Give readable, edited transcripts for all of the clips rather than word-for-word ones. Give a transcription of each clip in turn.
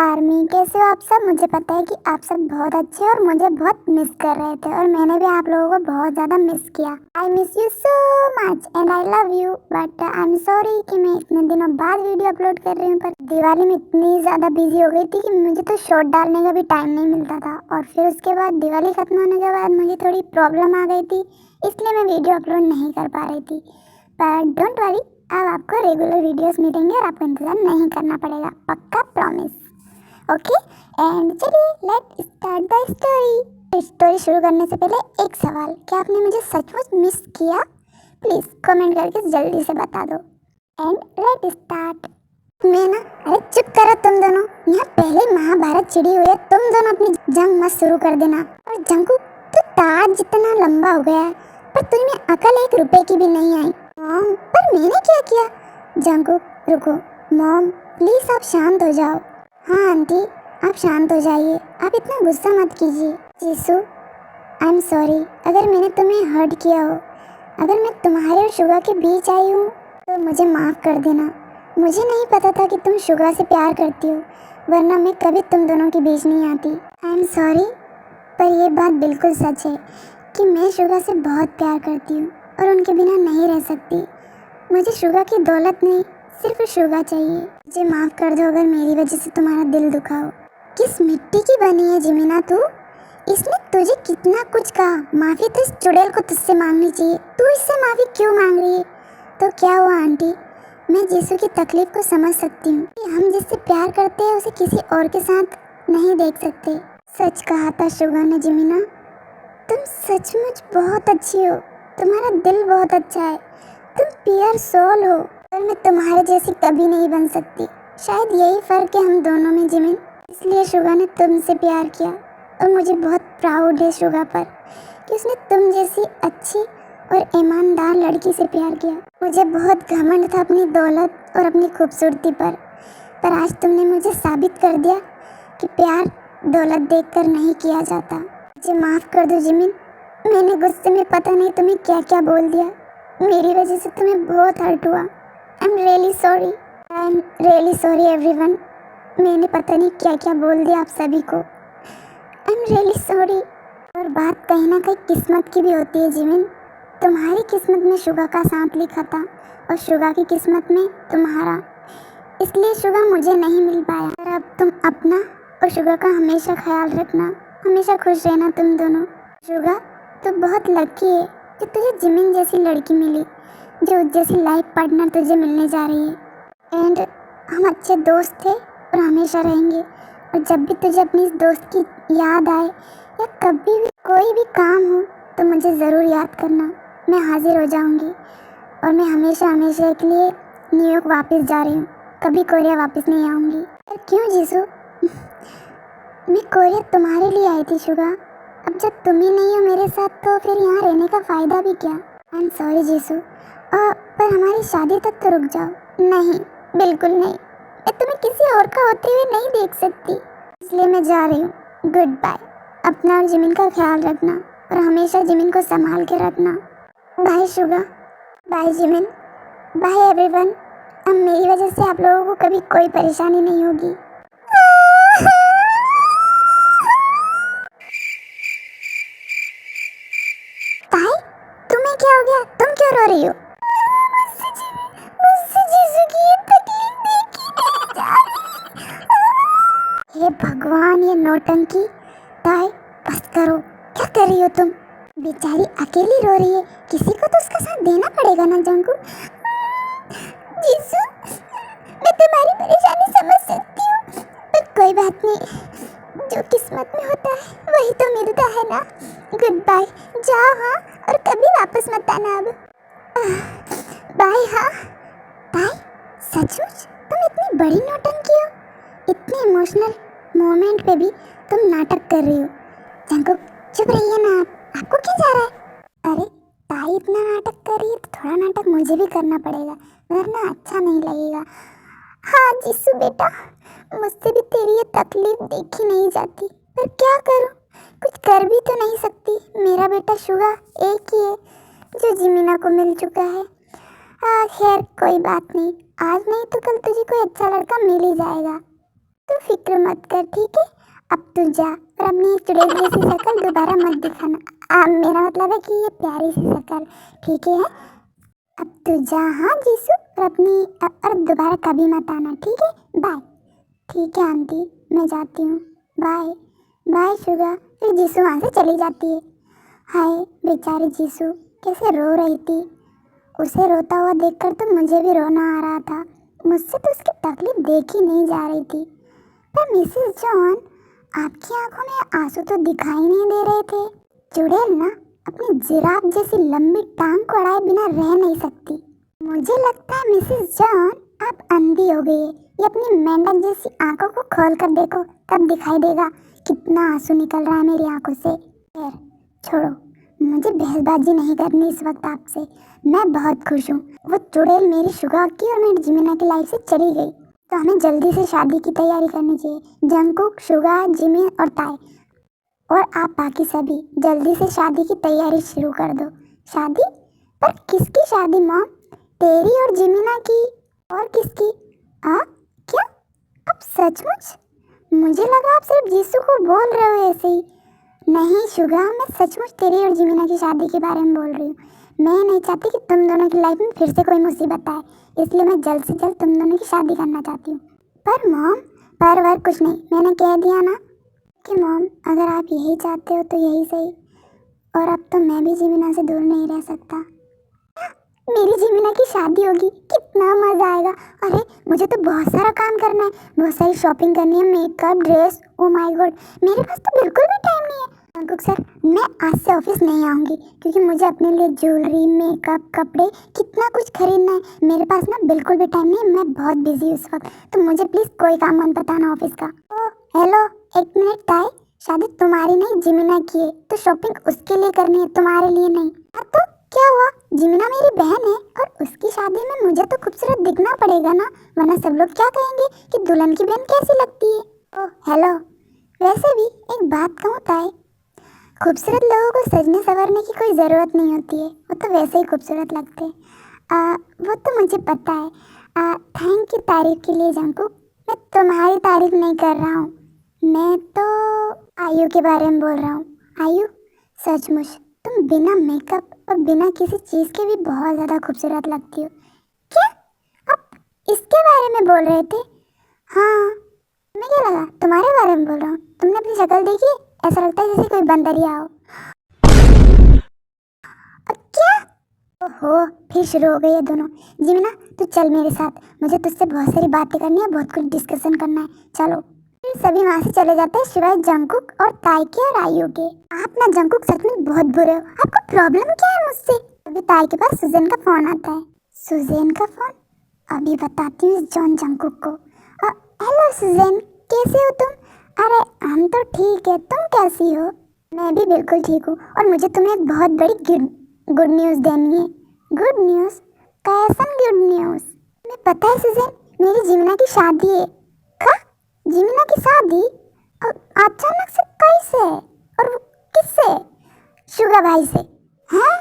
Army, कैसे हो आप सब। मुझे पता है कि आप सब बहुत अच्छे और मुझे बहुत मिस कर रहे थे और मैंने भी आप लोगों को बहुत ज़्यादा मिस किया। I miss you so much and I love you, but I am sorry कि मैं इतने दिनों बाद वीडियो अपलोड कर रही हूँ। पर दिवाली में इतनी ज़्यादा बिजी हो गई थी कि मुझे तो शॉर्ट डालने का भी टाइम नहीं मिलता था, और फिर उसके बाद दिवाली खत्म होने के बाद मुझे थोड़ी प्रॉब्लम आ गई थी, इसलिए मैं वीडियो अपलोड नहीं कर पा रही थी। पर डोंट वरी, अब आपको रेगुलर वीडियोस मिलेंगे और आपको इंतज़ार नहीं करना पड़ेगा, पक्का प्रॉमिस। ओके, एंड चलिए let start the story. Story शुरू करने से पहले एक सवाल, क्या आपने मुझे सचमुच मिस किया? प्लीज़ कमेंट करके जल्दी से बता दो। And let start. मैं ना, अरे चुप करो तुम दोनों, यहाँ पहले महाभारत छिड़ी हुई है, तुम दोनों अपनी जंग मत शुरू कर देना। और जंगू, तो ताज जितना लंबा हो गया है पर तुझमें अकल 1 रुपए की भी नहीं आई। मॉम, पर मैंने क्या किया? जंगू रुको, मॉम प्लीज़ आप शांत हो जाओ। हाँ आंटी, आप शांत हो जाइए, आप इतना गुस्सा मत कीजिए। जीसू, आई एम सॉरी अगर मैंने तुम्हें हर्ट किया हो, अगर मैं तुम्हारे और शुगा के बीच आई हूँ तो मुझे माफ़ कर देना। मुझे नहीं पता था कि तुम शुगा से प्यार करती हो, वरना मैं कभी तुम दोनों के बीच नहीं आती। आई एम सॉरी, पर यह बात बिल्कुल सच है कि मैं शुगा से बहुत प्यार करती हूँ और उनके बिना नहीं रह सकती। मुझे शुगा की दौलत नहीं, सिर्फ शुगा चाहिए। मुझे माफ़ कर दो अगर मेरी वजह से तुम्हारा दिल दुखा हो। किस मिट्टी की बनी है जिमिना तू? इसने तुझे कितना कुछ कहा, माफ़ी तो इस चुड़ैल को तुझसे मांगनी चाहिए, तू इससे माफ़ी क्यों मांग रही है? तो क्या हुआ आंटी, मैं जीसू की तकलीफ को समझ सकती हूँ कि हम जिससे प्यार करते हैं उसे किसी और के साथ नहीं देख सकते। सच कहा था शुगा ने जिमिना, तुम सचमुच बहुत अच्छी हो, तुम्हारा दिल बहुत अच्छा है, तुम प्योर सोल हो, पर मैं तुम्हारे जैसी कभी नहीं बन सकती। शायद यही फ़र्क है हम दोनों में जिमिन, इसलिए शुगा ने तुमसे प्यार किया और मुझे बहुत प्राउड है शुगा पर कि उसने तुम जैसी अच्छी और ईमानदार लड़की से प्यार किया। मुझे बहुत घमंड था अपनी दौलत और अपनी खूबसूरती पर आज तुमने मुझे साबित कर दिया कि प्यार दौलत देखकर नहीं किया जाता। मुझे माफ़ कर दो जिमिन, मैंने गुस्से में पता नहीं तुम्हें क्या क्या बोल दिया, मेरी वजह से तुम्हें बहुत हर्ट हुआ। I am really sorry, I am really sorry everyone, मैंने पता नहीं क्या क्या बोल दिया आप सभी को। I am really sorry. और बात कहीं ना कहीं किस्मत की भी होती है जिमिन, तुम्हारी किस्मत में शुगा का साथ लिखा था और शुगा की किस्मत में तुम्हारा, इसलिए शुगा मुझे नहीं मिल पाया। पर अब तुम अपना और शुगा का हमेशा ख्याल रखना, हमेशा खुश रहना तुम दोनों। शुगा तो बहुत लकी है कि तुझे जिमिन जैसी लड़की मिली, जो जैसी लाइफ पार्टनर तुझे मिलने जा रही है। एंड हम अच्छे दोस्त थे और हमेशा रहेंगे, और जब भी तुझे अपनी इस दोस्त की याद आए या कभी भी कोई भी काम हो तो मुझे ज़रूर याद करना, मैं हाजिर हो जाऊंगी। और मैं हमेशा हमेशा के लिए न्यूयॉर्क वापस जा रही हूँ, कभी कोरिया वापस नहीं आऊँगी। पर क्यों जीसू? मैं कोरिया तुम्हारे लिए आई थी शुगा, अब जब तुम ही नहीं हो मेरे साथ तो फिर यहाँ रहने का फ़ायदा भी क्या? आई एम सॉरी जीसू, पर हमारी शादी तक तो रुक जाओ। नहीं, बिल्कुल नहीं, मैं तुम्हें किसी और का होते हुए नहीं देख सकती, इसलिए मैं जा रही हूँ। गुड बाय, अपना और जिमिन का ख्याल रखना और हमेशा जिमिन को संभाल के रखना। Bye Suga, bye Jimin, bye everyone. अब मेरी वजह से आप लोगों को कभी कोई परेशानी नहीं होगी। ताई, तुम्हें क्या हो गया? तुम क्यों रो रही हो? मुझसे जीसू की ये तकलीफ देखी नहीं जा रही। हे भगवान, ये नौटंकी। ताई बस करो, क्या कर रही हो तुम? बेचारी अकेली रो रही है, किसी को तो उसका साथ देना पड़ेगा ना जंगू। जीसू, मैं तुम्हारी परेशानी समझ सकती हूँ, पर कोई बात नहीं, जो किस्मत में होता है वही तो मिलता है ना। गुड बाय, जाओ हाँ, और कभी वापस मत आना अब। बाय हाँ। बाय, सचमुच तुम इतनी बड़ी नौटंकी हो, इतने इमोशनल मोमेंट पे भी तुम नाटक कर रही हो। जंगू चुप रहिए ना, आपको क्या जा रहा है? अरे ताई इतना नाटक कर रही है तो थोड़ा नाटक मुझे भी करना पड़ेगा, वरना अच्छा नहीं लगेगा। हाँ जीसू बेटा, मुझसे भी तेरी ये तकलीफ देखी नहीं जाती, पर क्या करूं, कुछ कर भी तो नहीं सकती। मेरा बेटा शुगा एक ही है जो जिमिना को मिल चुका है। खैर कोई बात नहीं, आज नहीं तो कल तुझे कोई अच्छा लड़का मिल ही जाएगा, तू तू फिक्र मत कर, ठीक है। अब तू जा और अपनी चुड़ैल जैसी शक्ल दोबारा मत दिखाना। मेरा मतलब है कि ये प्यारी सी शक्ल, ठीक है। अब तू जा, हाँ जीसू, और और दोबारा कभी मत आना, ठीक है। बाय। ठीक है आंटी, मैं जाती हूँ, बाय। Bye Suga. फिर जीसू वहाँ से चली जाती है। हाय बेचारी जीसू कैसे रो रही थी। उसे रोता हुआ देखकर तो मुझे भी रोना आ रहा था। मुझसे तो उसकी तकलीफ देखी नहीं जा रही थी। पर मिसेस जॉन, आपकी आंखों में आंसू तो दिखाई नहीं दे रहे थे। चुड़ैल ना अपनी जिराफ जैसी लंबी टांग को अड़ाए बिना रह नहीं सकती। मुझे लगता है मिसेस जॉन आप अंधी हो गई है। ये अपनी मेंढक जैसी आंखों को खोल कर देखो, तब दिखाई देगा कितना आंसू निकल रहा है मेरी आंखों से। खैर छोड़ो, मुझे बहसबाजी नहीं करनी इस वक्त आपसे। मैं बहुत खुश हूँ। वो चुड़ैल मेरी शुगा की और मेरी जिमिना की लाइफ से चली गई, तो हमें जल्दी से शादी की तैयारी करनी चाहिए। जंकुक, शुगा, जिमिन और ताई और आप बाकी सभी जल्दी से शादी की तैयारी शुरू कर दो। शादी? पर किसकी शादी मॉम? तेरी और जिमिना की। और किसकी? क्या? अब सचमुच? मुझे लगा आप सिर्फ जीसू को बोल रहे हो ऐसे ही। नहीं शुगा, मैं सचमुच तेरी और जिमिना की शादी के बारे में बोल रही हूँ। मैं नहीं चाहती कि तुम दोनों की लाइफ में फिर से कोई मुसीबत आए, इसलिए मैं जल्द से जल्द तुम दोनों की शादी करना चाहती हूँ। पर मॉम, पर वर कुछ नहीं, मैंने कह दिया ना कि मॉम अगर आप यही चाहते हो तो यही सही। और अब तो मैं भी जिमिना से दूर नहीं रह सकता। मेरी जिमिना की शादी होगी, कितना मजा आएगा। अरे मुझे तो बहुत सारा काम करना है, बहुत सारी शॉपिंग करनी है, makeup, dress. Oh my God, मेरे पास तो बिल्कुल भी टाइम नहीं है। अंकुक सर, मैं आज से ऑफिस नहीं आऊँगी क्योंकि मुझे अपने लिए ज्वेलरी, मेकअप, कपड़े, कितना कुछ खरीदना है। मेरे पास ना बिल्कुल भी टाइम नहीं है, मैं बहुत बिजी हूँ उस वक्त। तो मुझे प्लीज़ कोई काम मत बताना ऑफिस का। ओ हेलो, एक मिनट ताई, शादी तुम्हारी नहीं जिमिना की है, तो शॉपिंग उसके लिए करनी है, तुम्हारे लिए नहीं। हाँ तो क्या हुआ, जिमिना मेरी बहन है और उसकी शादी में मुझे तो खूबसूरत दिखना पड़ेगा ना, वरना सब लोग क्या कहेंगे कि दुल्हन की बहन कैसी लगती है। ओह हेलो, वैसे भी एक बात कहूँ ताई, खूबसूरत लोगों को सजने संवरने की कोई ज़रूरत नहीं होती है, वो तो वैसे ही खूबसूरत लगते हैं। वो तो मुझे पता है। थैंक यू तारीफ के लिए जंकुक, मैं तुम्हारी तारीफ नहीं कर रहा हूँ, मैं तो आयु के बारे में बोल रहा हूँ। आयु, सचमुच तुम बिना मेकअप और बिना किसी चीज़ के भी बहुत ज़्यादा खूबसूरत लगती हो। क्या आप इसके बारे में बोल रहे थे? हाँ, तुम्हें क्या लगा तुम्हारे बारे में बोल रहा हूँ? तुमने अपनी शक्ल देखी? ऐसा लगता है जैसे कोई बंदरिया हो। क्या? ओहो, फिर शुरू हो गई है दोनों। जिमिना तू चल मेरे साथ, मुझे तुझसे बहुत सारी बातें करनी है, बहुत कुछ डिस्कशन करना है, चलो। फिर सभी वहाँ से चले जाते हैं सिवाय जंकुक और ताई के और आयु के। आप ना जंकुक सच में बहुत बुरे हो, आपको प्रॉब्लम क्या है मुझसे? अभी ताई के पास सुजैन का फोन आता है। सुजैन का फोन? अभी बताती हूँ जॉन जंकुक को। हेलो सुजैन, कैसे हो तुम? अरे हम तो ठीक है, तुम कैसी हो? मैं भी बिल्कुल ठीक हूँ और मुझे तुम्हें एक बहुत बड़ी गुड न्यूज़ देनी है। Good news? कैसन गुड न्यूज़? तुम्हें पता है सुजैन, मेरी जिमिना की शादी है। का? जिमिना की शादी? अचानक से कैसे? और वो किससे? शुगा भाई से। हैं?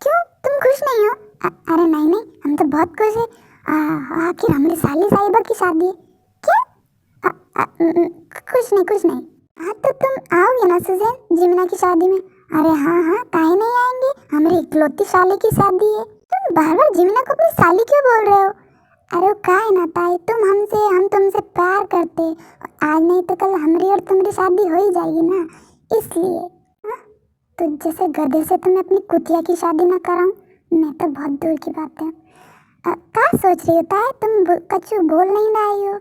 क्यों, तुम खुश नहीं हो? अरे नहीं नहीं, हम तो बहुत खुश हैं। आखिर हमारी साली साहिबा की शादी है। क्या? कुछ नहीं कुछ नहीं। हाँ तो तुम आओगे ना सुजैन जिमिना की शादी में? अरे हाँ हाँ, काहे नहीं आएंगे, हमारी इकलौती साली की शादी है। तुम बार बार जिमिना को अपनी साली क्यों बोल रहे हो? अरे काहे ना ताई, हम तुमसे प्यार करते, आज नहीं तो कल हमारी और तुम्हारी शादी हो ही जाएगी ना, इसलिए। हाँ? तो जैसे गधे से तुम्हें अपनी कुतिया की शादी ना कराऊं, मैं तो बहुत दूर की बात है। क्या सोच रही हो ताई, तुम कछु बोल नहीं रही हो?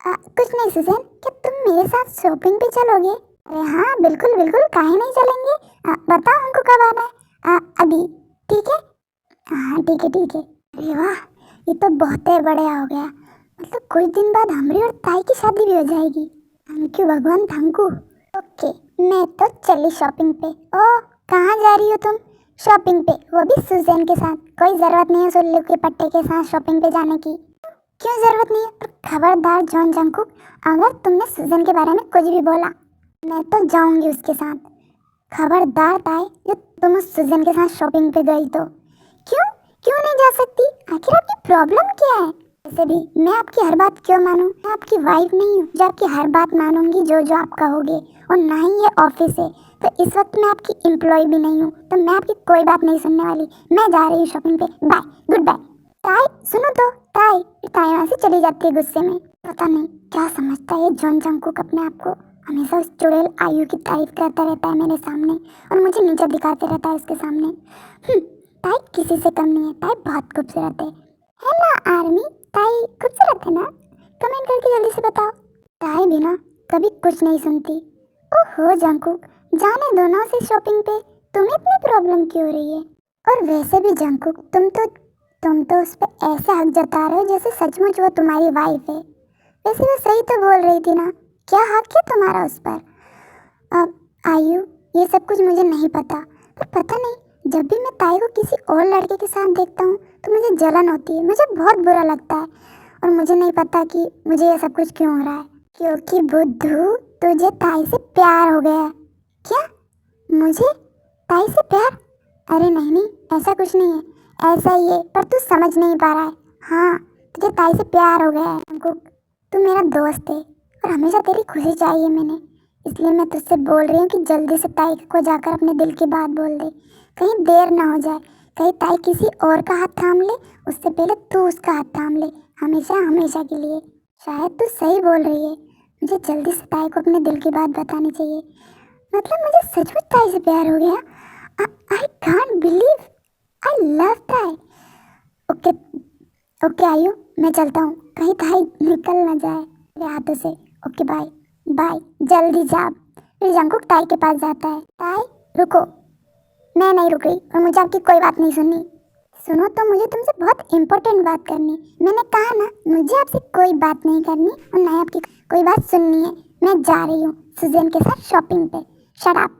कुछ नहीं सुजैन, क्या तुम मेरे साथ शॉपिंग पे चलोगे? अरे हाँ बिल्कुल बिल्कुल, काहे नहीं चलेंगे। बताओ हमको कब आना है? अभी, ठीक है? हाँ ठीक है ठीक है। अरे वाह, ये तो बहुत ही बढ़िया हो गया, मतलब कुछ दिन बाद हमारी और ताई की शादी भी हो जाएगी। थैंक यू भगवान, थैंक यू। ओके, मैं तो चली शॉपिंग पे। ओह, कहाँ जा रही हो तुम? शॉपिंग पे, वो भी सुजैन के साथ। कोई ज़रूरत नहीं है सुल्लू के पट्टे के साथ शॉपिंग पे जाने की। क्यों ज़रूरत नहीं है? और खबरदार जॉन जंकुक, अगर तुमने सुजैन के बारे में कुछ भी बोला, मैं तो जाऊंगी उसके साथ। खबरदार ताई, जो तुम उस सुजैन के साथ शॉपिंग पे गई तो। क्यों क्यों नहीं जा सकती? आखिर आपकी प्रॉब्लम क्या है? वैसे भी मैं आपकी हर बात क्यों मानूं? मैं आपकी वाइफ नहीं हूँ जो आपकी हर बात मानूंगी जो आप कहोगे। और ना ही ये ऑफिस है, तो इस वक्त मैं आपकी एम्प्लॉय भी नहीं हूँ, तो मैं आपकी कोई बात नहीं सुनने वाली। मैं जा रही हूँ शॉपिंग पे, बाय, गुड बाय। ताई सुनो तो, ताई ताई वहाँ से चली जाती है गुस्से में। पता नहीं क्या समझता है ये जॉन जंगकुक अपने आप को। हमेशा उस चुड़ैल आयु की तारीफ करता रहता है मेरे सामने और मुझे नीचा दिखाते रहता है उसके सामने। ताई किसी से कम नहीं है, ताई बहुत खूबसूरत है। हेलो आर्मी, ताई खूबसूरत है ना? कमेंट करके जल्दी से बताओ। ताई भी ना कभी कुछ नहीं सुनती। ओहो जंगकुक, जाने दो ना उसे शॉपिंग पे, तुम्हें इतनी प्रॉब्लम क्यों हो रही है? और वैसे भी जंगकुक, तुम तो उस पर ऐसे हक जता रहे हो जैसे सचमुच वो तुम्हारी वाइफ है। वैसे वो सही तो बोल रही थी ना, क्या हक है तुम्हारा उस पर? अब आयु, ये सब कुछ मुझे नहीं पता, पर पता नहीं जब भी मैं ताई को किसी और लड़के के साथ देखता हूँ तो मुझे जलन होती है, मुझे बहुत बुरा लगता है। और मुझे नहीं पता कि मुझे ये सब कुछ क्यों हो रहा है। क्योंकि बुद्धू, तुझे ताई से प्यार हो गया है। क्या? मुझे ताई से प्यार? अरे नहीं नहीं, ऐसा कुछ नहीं है, ऐसा ही है, पर तू समझ नहीं पा रहा है। हाँ, तुझे ताई से प्यार हो गया है जंगकुक। तू मेरा दोस्त है और हमेशा तेरी खुशी चाहिए मैंने, इसलिए मैं तुझसे बोल रही हूँ कि जल्दी से ताई को जाकर अपने दिल की बात बोल दे, कहीं देर ना हो जाए। कहीं ताई किसी और का हाथ थाम ले, उससे पहले तू उसका हाथ थाम ले, हमेशा हमेशा के लिए। शायद तू सही बोल रही है, मुझे जल्दी से ताई को अपने दिल की बात बतानी चाहिए। मतलब मुझे सचमुच ताई से प्यार हो गया। I can't believe, I love ताई। ओके ओके आयु, मैं चलता हूँ, कहीं ताई निकल ना जाए मेरे हाथों से। ओके बाय बाय, जल्दी जा। फिर जंगकुक ताई के पास जाता है। ताई रुको, मैं नहीं रुक रही और मुझे आपकी कोई बात नहीं सुननी। सुनो तो, मुझे तुमसे बहुत इम्पोर्टेंट बात करनी। मैंने कहा ना, मुझे आपसे कोई बात नहीं करनी और ना ही आपकी कोई बात सुननी है। मैं जा रही हूँ सुजैन के साथ शॉपिंग पे। शट अप,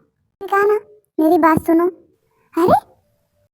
कहा ना, मेरी बात सुनो। अरे